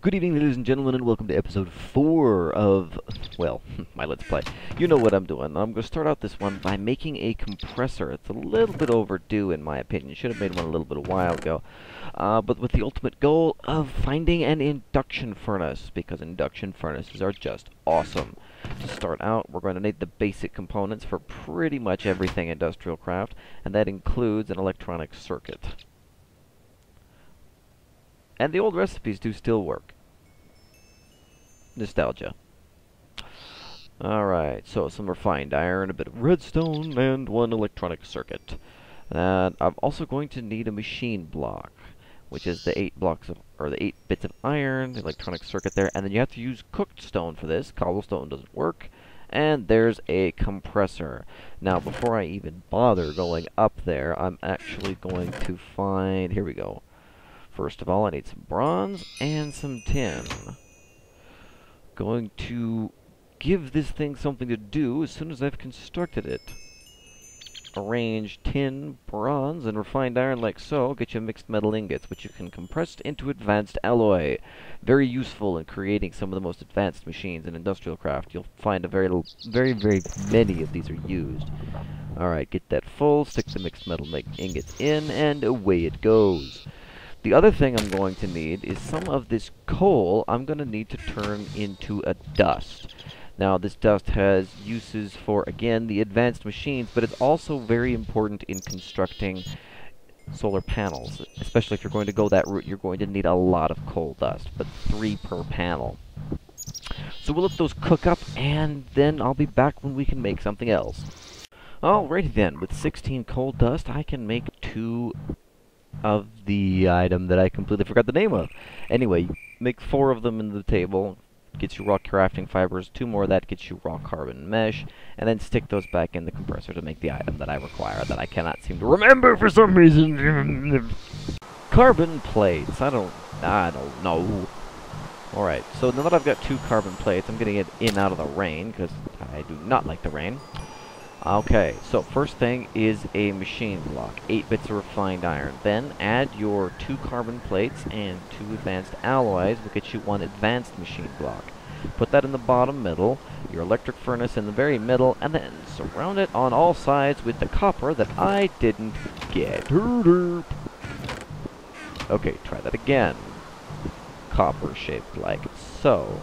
Good evening, ladies and gentlemen, and welcome to episode 4 of, well, my Let's Play. You know what I'm doing. I'm going to start out this one by making a compressor. It's a little bit overdue, in my opinion. Should have made one a little bit a while ago. But with the ultimate goal of finding an induction furnace, because induction furnaces are just awesome. To start out, we're going to need the basic components for pretty much everything industrial craft, and that includes an electronic circuit. And the old recipes do still work. Nostalgia. Alright, so some refined iron, a bit of redstone, and one electronic circuit. And I'm also going to need a machine block, which is the 8 bits of iron, the electronic circuit there, and then you have to use cooked stone for this. Cobblestone doesn't work. And there's a compressor. Now, before I even bother going up there, I'm actually going to find... Here we go. First of all, I need some bronze and some tin. Going to give this thing something to do as soon as I've constructed it. Arrange tin, bronze, and refined iron like so. Get you mixed metal ingots, which you can compress into advanced alloy. Very useful in creating some of the most advanced machines in industrial craft. You'll find very many of these are used. Alright, get that full, stick the mixed metal ingots in, and away it goes. The other thing I'm going to need is some of this coal I'm going to need to turn into a dust. Now, this dust has uses for, again, the advanced machines, but it's also very important in constructing solar panels. Especially if you're going to go that route, you're going to need a lot of coal dust, but 3 per panel. So we'll let those cook up, and then I'll be back when we can make something else. Alrighty then, with 16 coal dust, I can make 2 of the item that I completely forgot the name of. Anyway, make 4 of them in the table, gets you raw crafting fibers, 2 more of that gets you raw carbon mesh, and then stick those back in the compressor to make the item that I require that I cannot seem to remember for some reason. Carbon plates. I don't know. Alright, so now that I've got 2 carbon plates, I'm getting it in out of the rain, because I do not like the rain. Okay, so first thing is a machine block, 8 bits of refined iron. Then add your 2 carbon plates and 2 advanced alloys will get you 1 advanced machine block. Put that in the bottom middle, your electric furnace in the very middle, and then surround it on all sides with the copper that I didn't get. Okay, try that again. Copper shaped like so.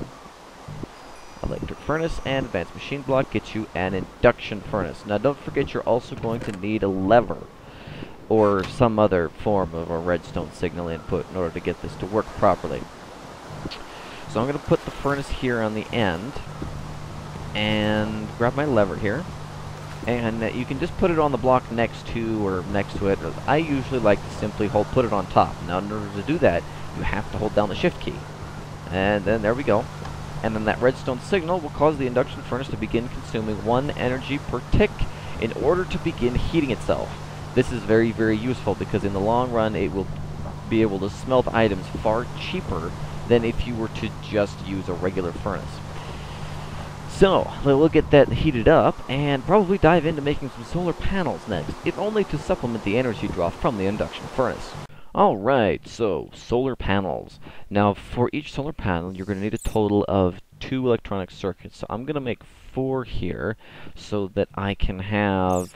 Electric furnace and advanced machine block get you an induction furnace. Now don't forget you're also going to need a lever or some other form of a redstone signal input in order to get this to work properly. So I'm going to put the furnace here on the end and grab my lever here, and you can just put it on the block next to it. I usually like to simply put it on top. Now in order to do that, you have to hold down the shift key, and then there we go. And then that redstone signal will cause the induction furnace to begin consuming 1 energy per tick in order to begin heating itself. This is very, very useful because in the long run it will be able to smelt items far cheaper than if you were to just use a regular furnace. So, we'll get that heated up and probably dive into making some solar panels next, if only to supplement the energy draw from the induction furnace. Alright, so solar panels. Now for each solar panel you're going to need a total of 2 electronic circuits. So I'm going to make 4 here so that I can have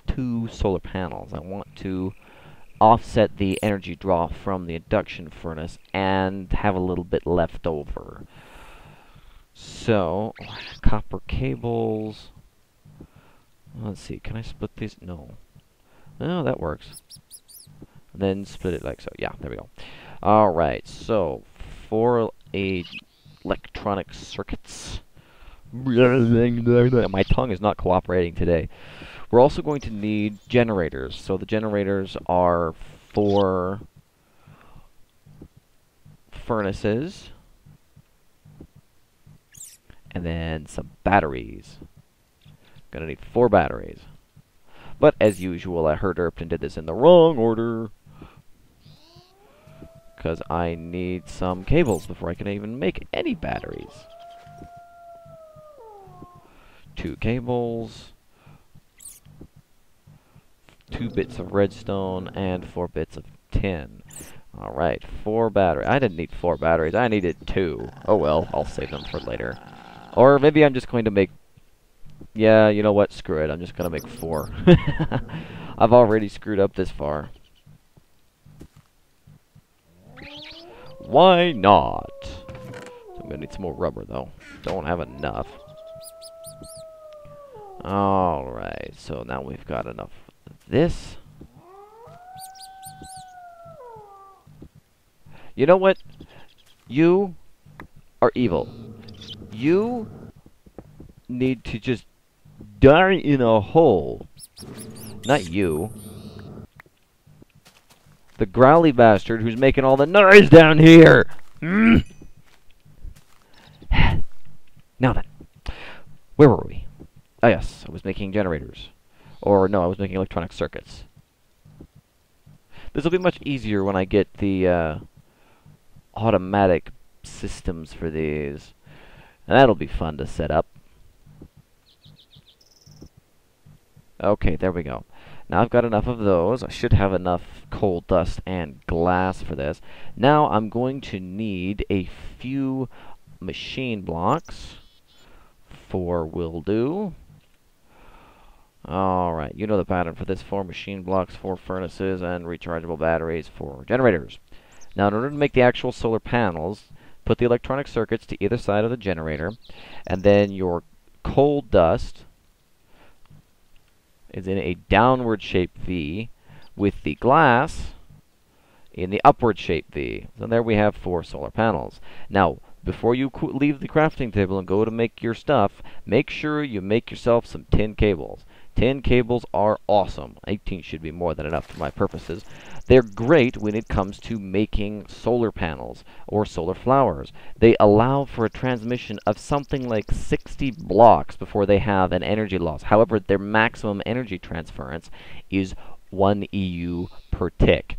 2 solar panels. I want to offset the energy draw from the induction furnace and have a little bit left over. So, copper cables. Let's see, can I split these? No. Oh, that works. Then split it like so. Yeah, there we go. Alright, so for electronic circuits. My tongue is not cooperating today. We're also going to need generators. So the generators are 4 furnaces. And then some batteries. Gonna need 4 batteries. But as usual, I herderped and did this in the wrong order, because I need some cables before I can even make any batteries. 2 cables, 2 bits of redstone, and 4 bits of tin. Alright, 4 batteries. I didn't need 4 batteries. I needed 2. Oh well, I'll save them for later. Or maybe I'm just going to make... Yeah, you know what? Screw it. I'm just going to make 4. I've already screwed up this far. Why not? I'm going to need some more rubber, though. Don't have enough. Alright, so now we've got enough of this. You know what? You are evil. You need to just die in a hole. Not you. The growly bastard who's making all the noise down here. Now then. Where were we? Ah, yes. I was making generators. Or, no, I was making electronic circuits. This will be much easier when I get the, automatic systems for these. And that'll be fun to set up. Okay, there we go. Now I've got enough of those. I should have enough coal dust and glass for this. Now I'm going to need a few machine blocks. 4 will do. Alright, you know the pattern for this. 4 machine blocks, 4 furnaces, and rechargeable batteries for generators. Now, in order to make the actual solar panels, put the electronic circuits to either side of the generator, and then your coal dust is in a downward shape V, with the glass in the upward shape V. So there we have 4 solar panels. Now, before you leave the crafting table and go to make your stuff, make sure you make yourself some tin cables. Tin cables are awesome. 18 should be more than enough for my purposes. They're great when it comes to making solar panels or solar flowers. They allow for a transmission of something like 60 blocks before they have an energy loss. However, their maximum energy transference is 1 EU per tick.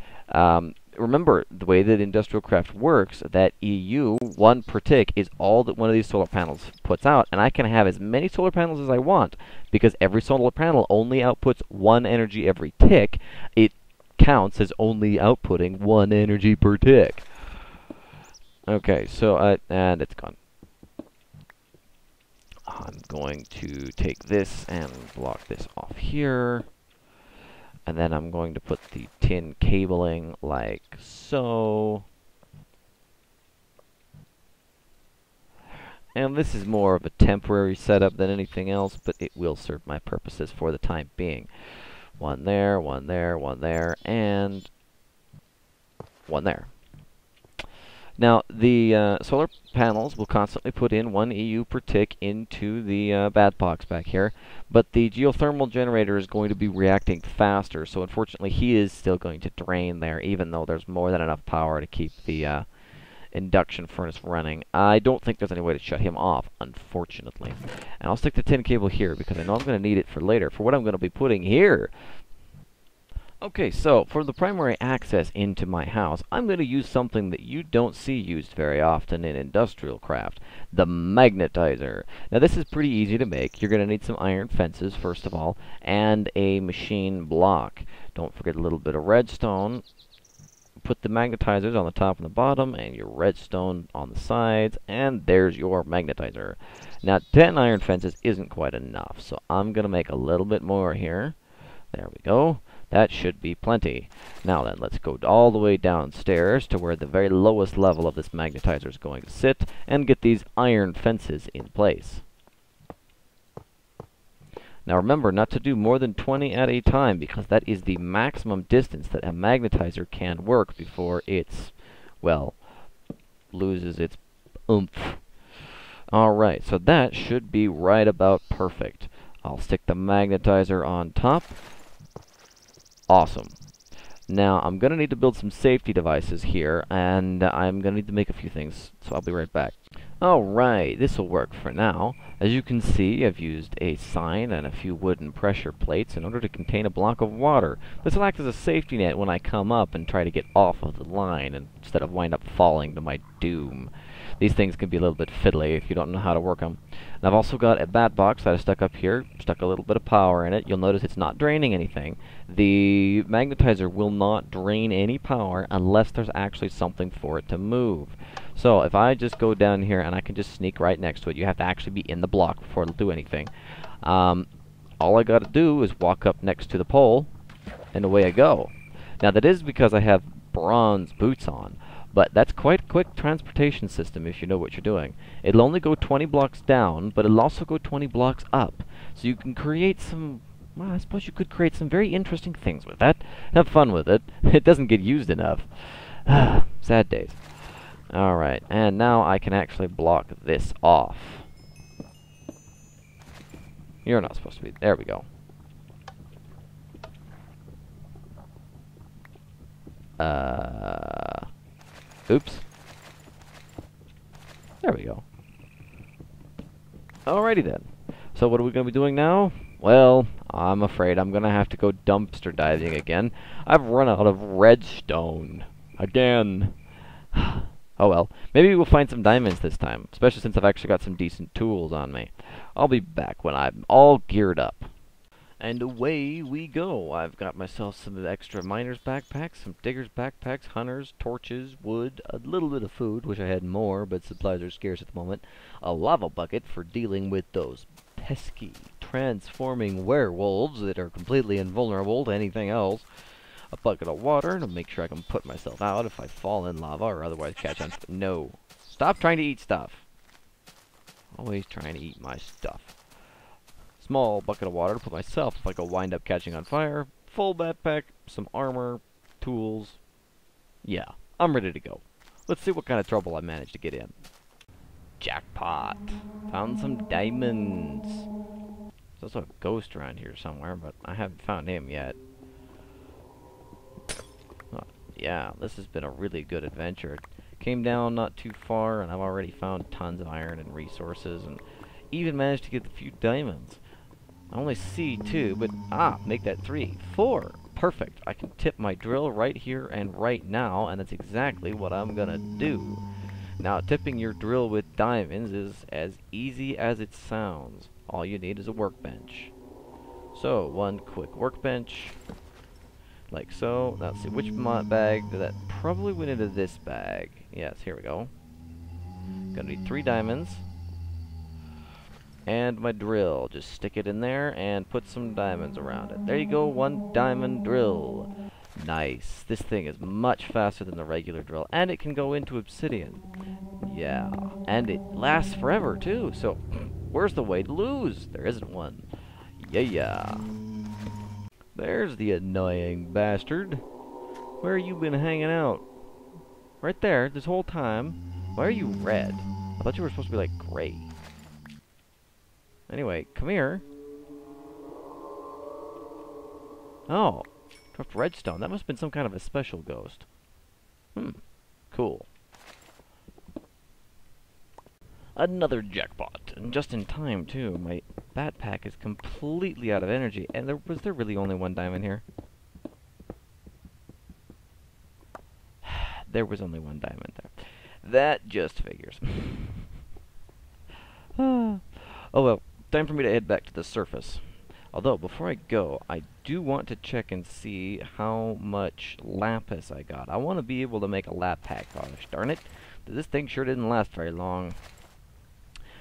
Remember, the way that Industrial Craft works, that EU, 1 per tick, is all that one of these solar panels puts out, and I can have as many solar panels as I want, because every solar panel only outputs 1 energy every tick. It counts as only outputting 1 energy per tick. Okay, so, and it's gone. I'm going to take this and block this off here. And then I'm going to put the tin cabling like so. And this is more of a temporary setup than anything else, but it will serve my purposes for the time being. 1 there, 1 there, 1 there, and 1 there. Now, the solar panels will constantly put in 1 EU per tick into the bad box back here, but the geothermal generator is going to be reacting faster, so unfortunately he is still going to drain there, even though there's more than enough power to keep the induction furnace running. I don't think there's any way to shut him off, unfortunately. And I'll stick the tin cable here, because I know I'm going to need it for later, for what I'm going to be putting here. Okay, so for the primary access into my house, I'm going to use something that you don't see used very often in Industrial Craft, the magnetizer. Now this is pretty easy to make. You're going to need some iron fences, first of all, and a machine block. Don't forget a little bit of redstone. Put the magnetizers on the top and the bottom, and your redstone on the sides, and there's your magnetizer. Now 10 iron fences isn't quite enough, so I'm going to make a little bit more here. There we go. That should be plenty. Now then, let's go all the way downstairs to where the very lowest level of this magnetizer is going to sit, and get these iron fences in place. Now remember not to do more than 20 at a time, because that is the maximum distance that a magnetizer can work before it's, well, loses its oomph. Alright, so that should be right about perfect. I'll stick the magnetizer on top. Awesome. Now, I'm going to need to build some safety devices here, and I'm going to need to make a few things, so I'll be right back. Alright, this will work for now. As you can see, I've used a sign and a few wooden pressure plates in order to contain a block of water. This will act as a safety net when I come up and try to get off of the line, instead of wind up falling to my doom. these things can be a little bit fiddly if you don't know how to work them. And I've also got a bat box that I stuck up here, stuck a little bit of power in it. You'll notice it's not draining anything. The magnetizer will not drain any power unless there's actually something for it to move. So if I just go down here and I can just sneak right next to it, you have to actually be in the block before it'll do anything. All I gotta do is walk up next to the pole, and away I go. Now that is because I have bronze boots on, but that's quite a quick transportation system if you know what you're doing. It'll only go 20 blocks down, but it'll also go 20 blocks up. So you can create some, well, I suppose you could create some very interesting things with that. Have fun with it. It doesn't get used enough. Sad days. Alright, and now I can actually block this off. You're not supposed to be. There we go. Oops. There we go. Alrighty then. So what are we going to be doing now? Well, I'm afraid I'm going to have to go dumpster diving again. I've run out of redstone. Again. Oh well. Maybe we'll find some diamonds this time, especially since I've actually got some decent tools on me. I'll be back when I'm all geared up. And away we go. I've got myself some extra miner's backpacks, some digger's backpacks, hunters, torches, wood, a little bit of food, wish I had more, but supplies are scarce at the moment, a lava bucket for dealing with those pesky, transforming werewolves that are completely invulnerable to anything else, a bucket of water to make sure I can put myself out if I fall in lava or otherwise catch on. No. Stop trying to eat stuff. Always trying to eat my stuff. Small bucket of water to put myself if I go wind up catching on fire. Full backpack, some armor, tools. Yeah, I'm ready to go. Let's see what kind of trouble I managed to get in. Jackpot! Found some diamonds. There's also a ghost around here somewhere, but I haven't found him yet. Oh, yeah, this has been a really good adventure. Came down not too far, and I've already found tons of iron and resources, and even managed to get a few diamonds. I only see 2, but make that 3. 4! Perfect. I can tip my drill right here and right now, and that's exactly what I'm gonna do. Now, tipping your drill with diamonds is as easy as it sounds. All you need is a workbench. So, one quick workbench, like so. Now, let's see, which bag did that? Probably went into this bag. Yes, here we go. Gonna need 3 diamonds. And my drill. Just stick it in there and put some diamonds around it. There you go, 1 diamond drill. Nice. This thing is much faster than the regular drill, and it can go into obsidian. Yeah, and it lasts forever too, so where's the way to lose? There isn't one. Yeah. There's the annoying bastard. Where you been hanging out? Right there, this whole time. Why are you red? I thought you were supposed to be like gray. Anyway, come here. Oh, dropped redstone. That must have been some kind of a special ghost. Cool. Another jackpot, and just in time too. My backpack is completely out of energy, and was there really only 1 diamond here? There was only 1 diamond there. That just figures. Oh well. Time for me to head back to the surface. Although, before I go, I do want to check and see how much lapis I got. I want to be able to make a lap pack polish. Darn it. This thing sure didn't last very long.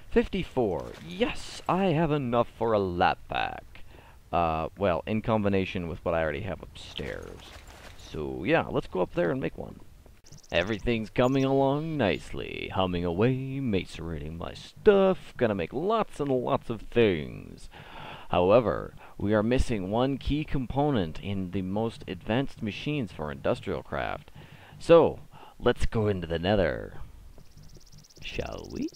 54. Yes, I have enough for a lap pack. Well, in combination with what I already have upstairs. So, yeah, let's go up there and make one. Everything's coming along nicely, humming away, macerating my stuff, gonna make lots and lots of things. However, we are missing one key component in the most advanced machines for industrial craft. So, let's go into the nether. Shall we?